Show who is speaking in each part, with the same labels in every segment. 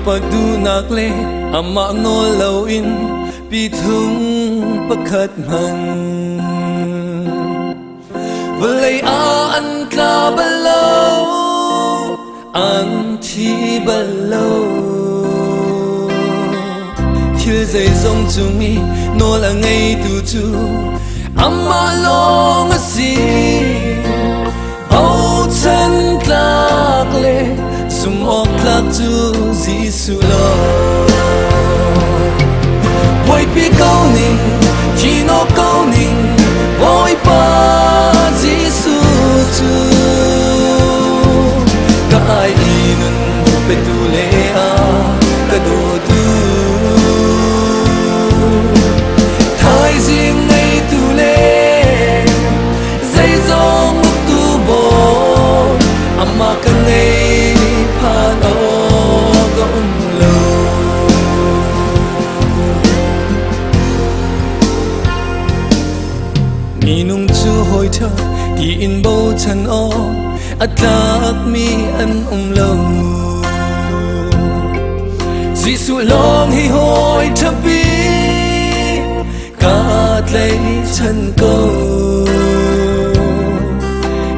Speaker 1: padunak le ama ngol lo in pi thung pakhat man vlei a an tla balo an thi balo thil zai zong chungi no la ngei tu chu ama long a si au chen tlak le sum ok tlak chu Giêsu lo voi pi câu ning chi no câu ning voi pa Giêsu chu ka ai inun pe tu le a ka do tu thai riêng ngay tu le dây dòng tu bo amma ka ngay phan o gom lo mi nung chu hoi tha ti in bo chan o atlak mi an lo Giêsu long hi hoi tha pi cát lấy chân câu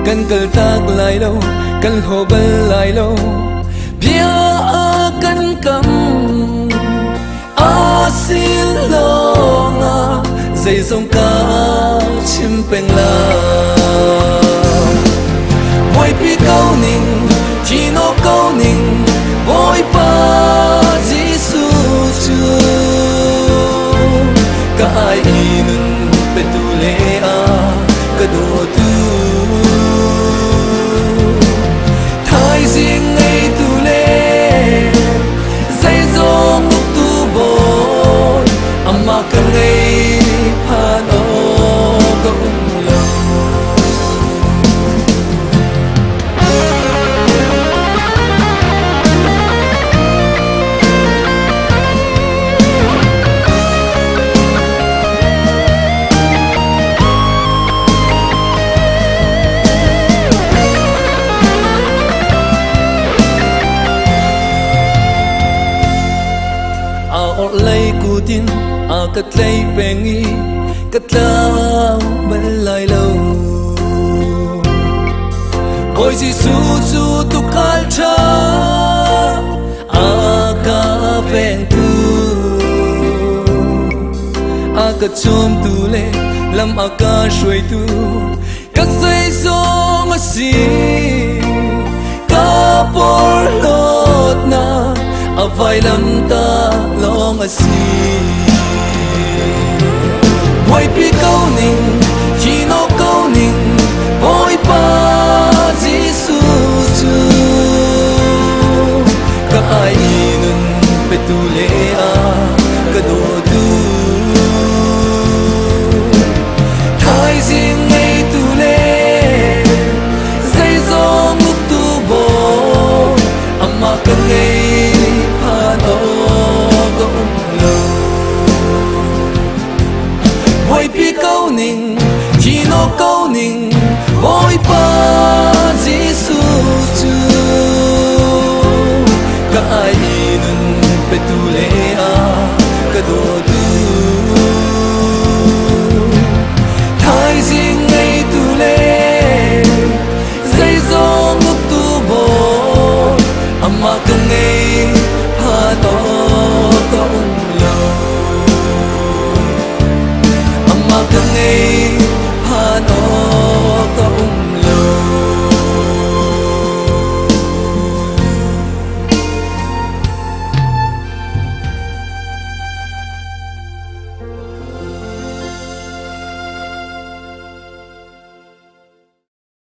Speaker 1: cần cờ tác lại đâu cần hồ bơi lại đâu bia a cần cầm a xin lo nga dây dòng cá chim bèn la voi pi câu ning chỉ nó câu ning voi pa Giêsu chu ka ai inun pe tu le a ka do tu thai riêng ngay tu le dây dòng tu bo amma ka ngay phan o gom lo lay cu tin a kat lay pengi kat lao bal lai lo oi Giêsu chu tu kal cha a ka ven tu a ka chom tu le lam a ka shoi tu ka sai song a si ka por lot na a vai lam ta long a si voi pi câu ning